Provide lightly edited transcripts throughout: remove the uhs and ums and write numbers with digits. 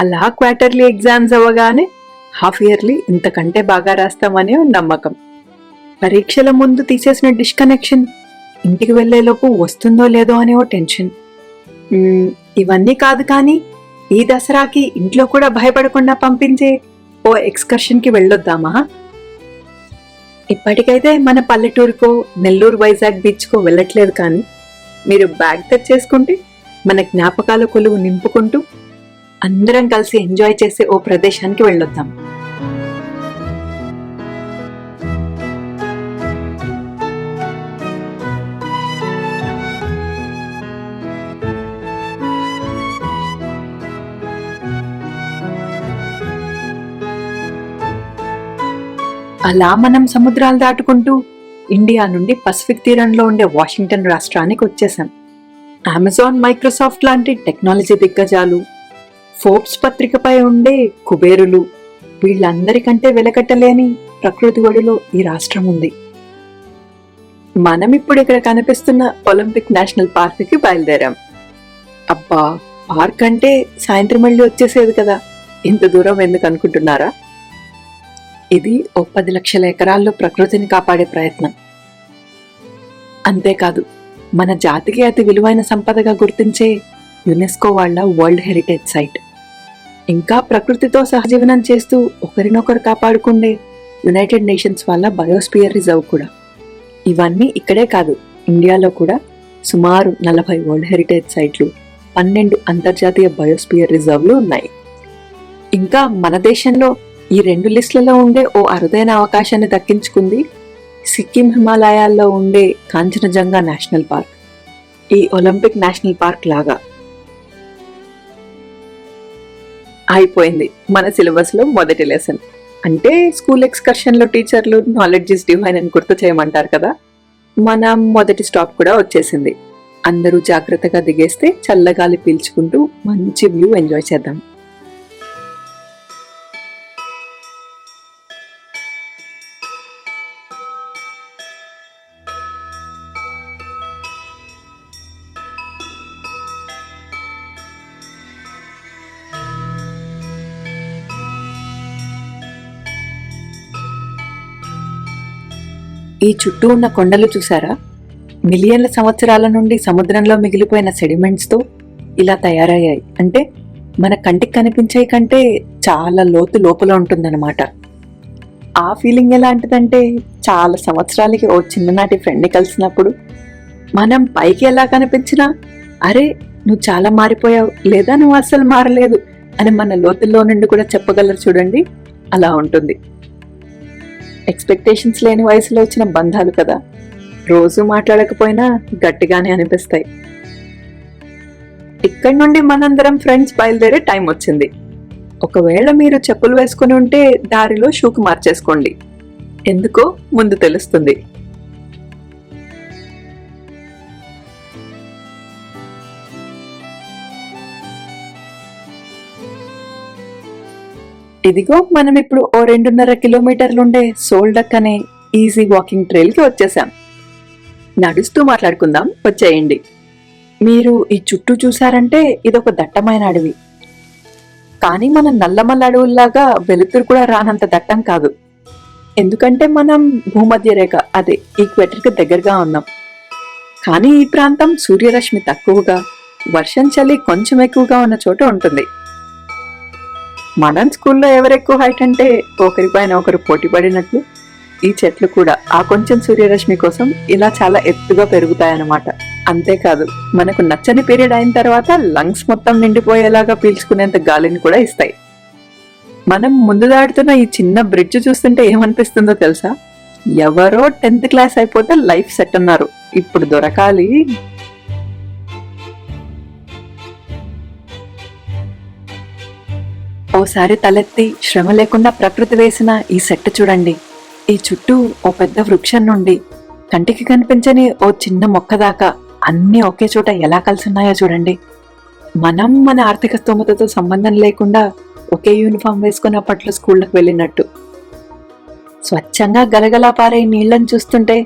అలా quarterly exams అవ్వగానే half yearly ఇంతకంటే బాగా రాస్తామనే నమ్మకం. పరీక్షల ముందు తీసేసిన డిస్కనెక్షన్ ఇంటికి వెళ్లేలోపు వస్తుందో లేదో అనే ఓ టెన్షన్. ఇవన్నీ కాదు కానీ ఈ దసరాకి ఇంట్లో కూడా భయపడకుండా పంపించే ఓ ఎక్స్కర్షన్కి వెళ్ళొద్దామా? ఇప్పటికైతే మన పల్లెటూరుకో నెల్లూరు వైజాగ్ బీచ్కో వెళ్ళట్లేదు, కానీ మీరు బ్యాగ్ తెచ్చేసుకుంటే మన జ్ఞాపకాల కొలువు నింపుకుంటూ అందరం కలిసి ఎంజాయ్ చేసే ఓ ప్రదేశానికి వెళ్ళొద్దాం. అలా మనం సముద్రాలు దాటుకుంటూ ఇండియా నుండి పసిఫిక్ తీరంలో ఉండే వాషింగ్టన్ రాష్ట్రానికి వచ్చేసాం. అమెజాన్, మైక్రోసాఫ్ట్ లాంటి టెక్నాలజీ దిగ్గజాలు, ఫోర్బ్స్ పత్రికపై ఉండే కుబేరులు, వీళ్ళందరికంటే వెలకట్టలేని ప్రకృతి ఒడిలో ఈ రాష్ట్రం ఉంది. మనం ఇప్పుడు ఇక్కడ కనిపిస్తున్న ఒలింపిక్ నేషనల్ పార్క్కి బయలుదేరాం. అబ్బా, పార్క్ అంటే సాయంత్రం మళ్ళీ వచ్చేసేది కదా, ఇంత దూరం ఎందుకు అనుకుంటున్నారా? ఇది ఓ 10 లక్షల ఎకరాల్లో ప్రకృతిని కాపాడే ప్రయత్నం. అంతేకాదు, మన జాతికి అతి విలువైన సంపదగా గుర్తించే యునెస్కో వాళ్ళ వరల్డ్ హెరిటేజ్ సైట్. ఇంకా ప్రకృతితో సహజీవనం చేస్తూ ఒకరినొకరు కాపాడుకుండే యునైటెడ్ నేషన్స్ వాళ్ళ బయోస్పియర్ రిజర్వ్ కూడా. ఇవన్నీ ఇక్కడే కాదు, ఇండియాలో కూడా సుమారు 40 వరల్డ్ హెరిటేజ్ సైట్లు, 12 అంతర్జాతీయ బయోస్పియర్ రిజర్వ్లు ఉన్నాయి. ఇంకా మన దేశంలో ఈ 2 లిస్టులలో ఉండే ఓ అరుదైన అవకాశాన్ని దక్కించుకుంది సిక్కిం హిమాలయాల్లో ఉండే కాంచనజంగా నేషనల్ పార్క్. ఈ ఒలింపిక్ నేషనల్ పార్క్ లాగా అయిపోయింది మన సిలబస్ లో మొదటి లెసన్. అంటే స్కూల్ ఎక్స్కర్షన్ లో టీచర్లు నాలెడ్జ్ ఇస్ డివైన్ అని గుర్తు చేయమంటారు కదా, మన మొదటి స్టాప్ కూడా వచ్చేసింది. అందరూ జాగ్రత్తగా దిగేస్తే చల్లగాలి పీల్చుకుంటూ మంచి వ్యూ ఎంజాయ్ చేద్దాం. ఈ చుట్టూ ఉన్న కొండలు చూసారా? మిలియన్ల సంవత్సరాల నుండి సముద్రంలో మిగిలిపోయిన సెడిమెంట్స్తో ఇలా తయారయ్యాయి. అంటే మన కంటికి కనిపించే కంటే చాలా లోతు లోపల ఉంటుందన్నమాట. ఆ ఫీలింగ్ ఎలాంటిదంటే, చాలా సంవత్సరాలకి ఓ చిన్ననాటి ఫ్రెండ్ని కలిసినప్పుడు మనం పైకి ఎలా కనిపించినా అరే నువ్వు చాలా మారిపోయావు, లేదా నువ్వు అస్సలు మారలేదు అని మన లోతుల్లో నుండి కూడా చెప్పగలరు చూడండి, అలా ఉంటుంది. ఎక్స్పెక్టేషన్స్ లేని వయసులో వచ్చిన బంధాలు కదా, రోజు మాట్లాడకపోయినా గట్టిగానే అనిపిస్తాయి. ఇక్కడి నుండి మనందరం ఫ్రెండ్స్ బయలుదేరే టైం వచ్చింది. ఒకవేళ మీరు చెప్పులు వేసుకుని ఉంటే దారిలో షూకు మార్చేసుకోండి, ఎందుకో ముందు తెలుస్తుంది. ఇదిగో మనం ఇప్పుడు ఓ 2.5 కిలోమీటర్లుండే సోల్డక్ అనే ఈజీ వాకింగ్ ట్రైల్కి వచ్చేసాం. నడుస్తూ మాట్లాడుకుందాం, వచ్చేయండి. మీరు ఈ చుట్టూ చూసారంటే ఇదొక దట్టమైన అడవి, కానీ మన నల్లమల్ల అడవుల్లాగా వెలుతురు కూడా రానంత దట్టం కాదు. ఎందుకంటే మనం భూమధ్య రేఖ, అదే ఈక్వేటర్కి దగ్గరగా ఉన్నాం. కానీ ఈ ప్రాంతం సూర్యరశ్మి తక్కువగా, వర్షం చలి కొంచెం ఎక్కువగా ఉన్న చోట ఉంటుంది. మనం స్కూల్లో ఎవరెక్కువ హైట్ అంటే ఒకరిపైన ఒకరు పోటీ పడినట్లు ఈ చెట్లు కూడా ఆ కొంచెం సూర్యరశ్మి కోసం ఇలా చాలా ఎత్తుగా పెరుగుతాయన్నమాట. అంతేకాదు, మనకు నచ్చని పీరియడ్ అయిన తర్వాత లంగ్స్ మొత్తం నిండిపోయేలాగా పీల్చుకునేంత గాలిని కూడా ఇస్తాయి. మనం ముందు దాడుతున్న ఈ చిన్న బ్రిడ్జ్ చూస్తుంటే ఏమనిపిస్తుందో తెలుసా? ఎవరో 10th క్లాస్ అయిపోతే లైఫ్ సెట్ అన్నారు, ఇప్పుడు దొరకాలి. ఓసారి తలెత్తి శ్రమ లేకుండా ప్రకృతి వేసిన ఈ సెట్ చూడండి. ఈ చుట్టూ ఓ పెద్ద వృక్షం నుండి కంటికి కనిపించని ఓ చిన్న మొక్క దాకా అన్నీ ఒకే చోట ఎలా కలిసున్నాయో చూడండి. మనం మన ఆర్థిక స్తోమతతో సంబంధం లేకుండా ఒకే యూనిఫామ్ వేసుకుని అప్పట్లో స్కూళ్ళకు వెళ్ళినట్టు. స్వచ్ఛంగా గలగలా పారే నీళ్లను చూస్తుంటే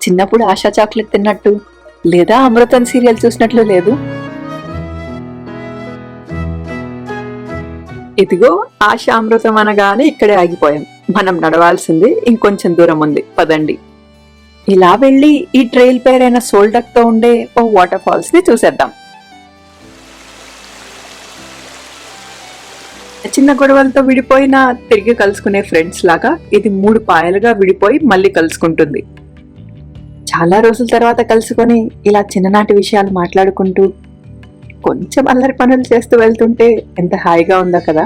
చిన్నప్పుడు ఆశా చాక్లెట్ తిన్నట్టు, లేదా అమృతం సీరియల్ చూసినట్లు లేదు? ఇదిగో ఆశామృతం అనగానే ఇక్కడే ఆగిపోయాం. మనం నడవాల్సింది ఇంకొంచెం దూరం ఉంది, పదండి. ఇలా వెళ్ళి ఈ ట్రైల్ పేరైన సోల్డక్ తో ఉండే ఓ వాటర్ ఫాల్స్ ని చూసేద్దాం. చిన్న గొడవలతో విడిపోయినా తిరిగి కలుసుకునే ఫ్రెండ్స్ లాగా ఇది 3 పాయలుగా విడిపోయి మళ్ళీ కలుసుకుంటుంది. చాలా రోజుల తర్వాత కలుసుకొని ఇలా చిన్ననాటి విషయాలు మాట్లాడుకుంటూ కొంచెం అల్లరి పనులు చేస్తూ వెళ్తుంటే ఎంత హాయిగా ఉందో కదా.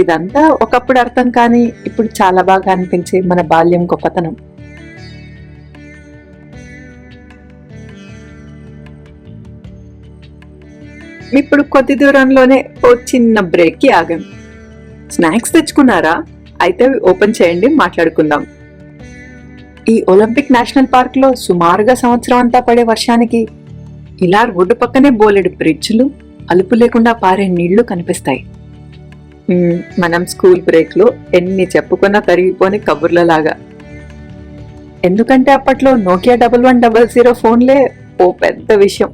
ఇదంతా ఒకప్పుడు అర్థం కాని ఇప్పుడు చాలా బాగా అనిపించే మన బాల్యం గొప్పతనం. ఇప్పుడు కొద్ది దూరంలోనే ఓ చిన్న బ్రేక్ కి ఆగాం. స్నాక్స్ తెచ్చుకున్నారా? అయితే ఓపెన్ చేయండి, మాట్లాడుకుందాం. ఈ ఒలింపిక్ నేషనల్ పార్క్ లో సుమారుగా సంవత్సరం అంతా పడే వర్షానికి ఇలా రోడ్డు పక్కనే బోలెడు బ్రిడ్జ్లు, అలుపు లేకుండా పారే నీళ్లు కనిపిస్తాయి. మనం స్కూల్ బ్రేక్ లో ఎన్ని చెప్పుకున్నా తరిగిపోని కబుర్లలాగా. ఎందుకంటే అప్పట్లో నోకియా 1100 ఫోన్లే ఓ పెద్ద విషయం.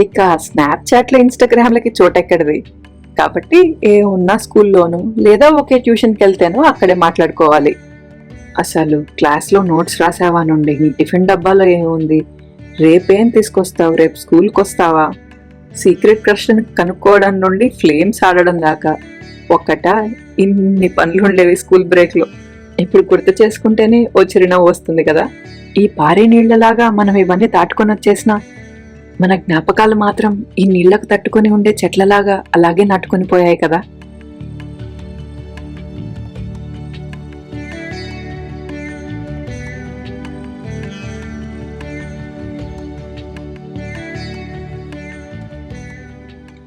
ఇక స్నాప్చాట్లు, ఇన్స్టాగ్రామ్లకి చోటెక్కడిది. కాబట్టి ఏ ఉన్నా స్కూల్లోనూ లేదా ఒకే ట్యూషన్కి వెళ్తేనో అక్కడే మాట్లాడుకోవాలి. అసలు క్లాస్లో నోట్స్ రాసావా నుండి నీ టిఫిన్ డబ్బాలో ఏముంది, రేపేం తీసుకొస్తావు, రేపు స్కూల్కి వస్తావా, సీక్రెట్ క్రష్ కనుక్కోవడం నుండి ఫ్లేమ్స్ ఆడడం దాకా ఇన్ని పనులు ఉండేవి స్కూల్ బ్రేక్లో. ఇప్పుడు గుర్తు చేసుకుంటేనే ఓ చిరునవ్వు వస్తుంది కదా. ఈ పారే నీళ్లలాగా మనం ఇవన్నీ దాటుకొని వచ్చేసినా మన జ్ఞాపకాలు మాత్రం ఈ నీళ్లకు తట్టుకొని ఉండే చెట్లలాగా అలాగే నాటుకొని పోయాయి కదా.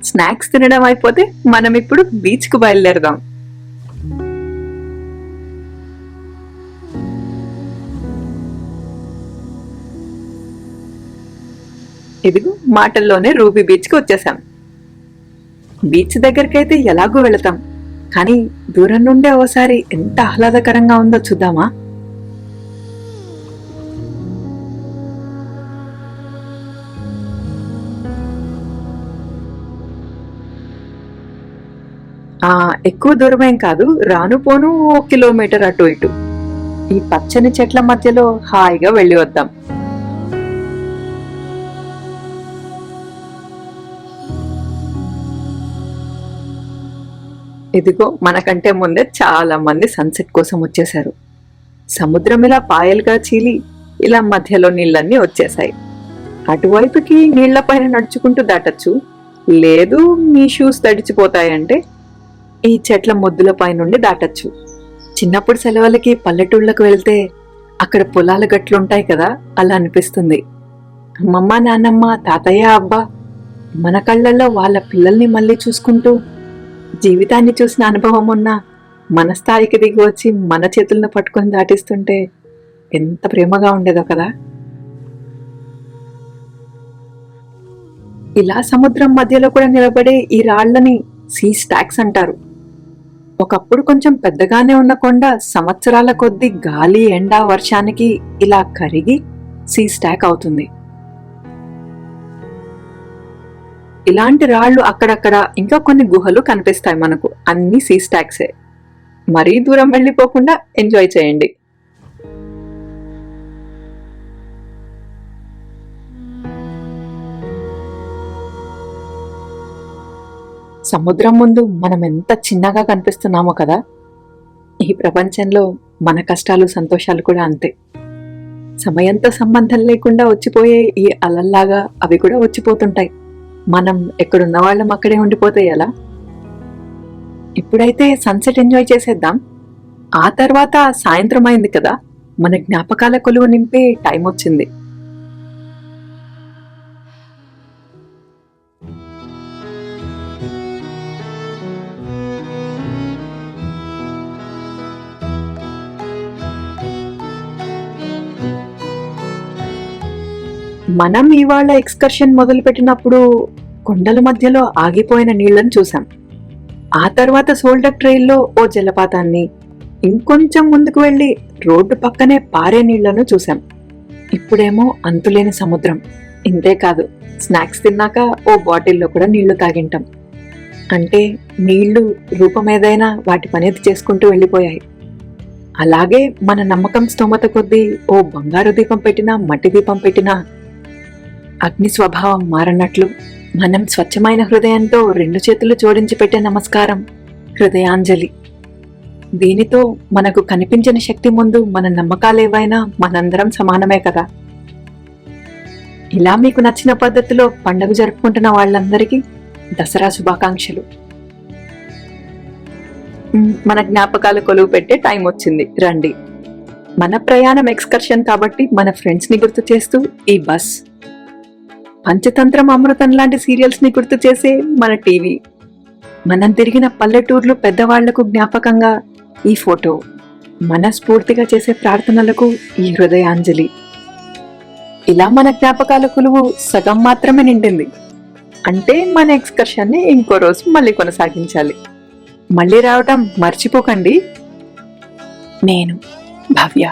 స్నాక్స్ తినడం అయిపోతే మనం ఇప్పుడు బీచ్ కు బయలుదేరదాం. ఇదిగో మాటల్లోనే రూబీ బీచ్ కి వచ్చేసాం. బీచ్ దగ్గరకైతే ఎలాగో వెళతాం, కానీ దూరం నుండే ఓసారి ఎంత ఆహ్లాదకరంగా ఉందో చూద్దామా. ఎక్కువ దూరమేం కాదు, రాను పోను 1 కిలోమీటర్ అటు ఇటు. ఈ పచ్చని చెట్ల మధ్యలో హాయిగా వెళ్ళి వద్దాం. ఇదిగో మనకంటే ముందే చాలా మంది సన్సెట్ కోసం వచ్చేశారు. సముద్రం ఇలా పాయలుగా చీలి ఇలా మధ్యలో నీళ్ళన్నీ వచ్చేసాయి. అటువైపుకి నీళ్ల పైన నడుచుకుంటూ దాటచ్చు, లేదు మీ షూస్ తడిచిపోతాయంటే ఈ చెట్ల మొద్దుల పైనుండి దాటచ్చు. చిన్నప్పుడు సెలవులకి పల్లెటూళ్ళకు వెళ్తే అక్కడ పొలాల గట్లుంటాయి కదా, అలా అనిపిస్తుంది. అమ్మమ్మ, నాన్నమ్మ, తాతయ్య, అబ్బా మన కళ్ళల్లో వాళ్ళ పిల్లల్ని మళ్ళీ చూసుకుంటూ జీవితాన్ని చూసిన అనుభవం ఉన్న మన స్థాయికి దిగి వచ్చి మన చేతులను పట్టుకొని దాటిస్తుంటే ఎంత ప్రేమగా ఉండేదో కదా. ఇలా సముద్రం మధ్యలో కూడా నిలబడే ఈ రాళ్లని సీ స్టాక్స్ అంటారు. ఒకప్పుడు కొంచెం పెద్దగానే ఉన్న కొండ సంవత్సరాల కొద్దీ గాలి, ఎండ, వర్షానికి ఇలా కరిగి సీ స్టాక్ అవుతుంది. ఇలాంటి రాళ్లు అక్కడక్కడ ఇంకా కొన్ని గుహలు కనిపిస్తాయి మనకు, అన్ని సీ స్టాక్సే. మరీ దూరం వెళ్ళిపోకుండా ఎంజాయ్ చేయండి. సముద్రం ముందు మనం ఎంత చిన్నగా కనిపిస్తున్నామో కదా. ఈ ప్రపంచంలో మన కష్టాలు, సంతోషాలు కూడా అంతే. సమయంతో సంబంధం లేకుండా వచ్చిపోయే ఈ అలల్లాగా అవి కూడా వచ్చిపోతుంటాయి. మనం ఎక్కడున్న వాళ్ళం అక్కడే ఉండిపోతే ఎలా? ఇప్పుడైతే సన్సెట్ ఎంజాయ్ చేసేద్దాం. ఆ తర్వాత సాయంత్రం అయింది కదా, మన జ్ఞాపకాల కొలువు నింపే టైం వచ్చింది. మనం ఇవాళ ఎక్స్కర్షన్ మొదలుపెట్టినప్పుడు కొండల మధ్యలో ఆగిపోయిన నీళ్లను చూసాం. ఆ తర్వాత సోల్డక్ ట్రైల్లో ఓ జలపాతాన్ని, ఇంకొంచెం ముందుకు వెళ్లి రోడ్డు పక్కనే పారే నీళ్లను చూసాం. ఇప్పుడేమో అంతులేని సముద్రం. ఇంతేకాదు, స్నాక్స్ తిన్నాక ఓ బాటిల్లో కూడా నీళ్లు తాగింటాం. అంటే నీళ్లు రూపమేదైనా వాటి పనేది చేసుకుంటూ వెళ్ళిపోయాయి. అలాగే మన నమ్మకం స్తోమత కొద్దీ ఓ బంగారు దీపం పెట్టినా మట్టి దీపం పెట్టినా అగ్ని స్వభావం మారనట్లు మనం స్వచ్ఛమైన హృదయంతో 2 చేతులు జోడించి పెట్టే నమస్కారం హృదయాంజలి. దీనితో మనకు కనిపించిన శక్తి ముందు మన నమ్మకాలేవైనా మనందరం సమానమే కదా. ఇలా మీకు నచ్చిన పద్ధతిలో పండుగ జరుపుకుంటున్న వాళ్ళందరికీ దసరా శుభాకాంక్షలు. మన జ్ఞాపకాలు కొలువు పెట్టే టైం వచ్చింది, రండి. మన ప్రయాణం ఎక్స్కర్షన్ కాబట్టి మన ఫ్రెండ్స్ ని గుర్తు చేస్తూ ఈ బస్, పంచతంత్రం అమృతం లాంటి సీరియల్స్ ని గుర్తు చేసే మన టీవీ, మనం తిరిగిన పల్లెటూర్లు పెద్దవాళ్లకు జ్ఞాపకంగా ఈ ఫోటో, మనస్ఫూర్తిగా చేసే ప్రార్థనలకు ఈ హృదయాంజలి. ఇలా మన జ్ఞాపకాల కొలువు సగం మాత్రమే నిండింది. అంటే మన ఎక్స్కర్షన్ ని ఇంకో రోజు మళ్ళీ కొనసాగించాలి. మళ్ళీ రావటం మర్చిపోకండి. నేను భవ్య.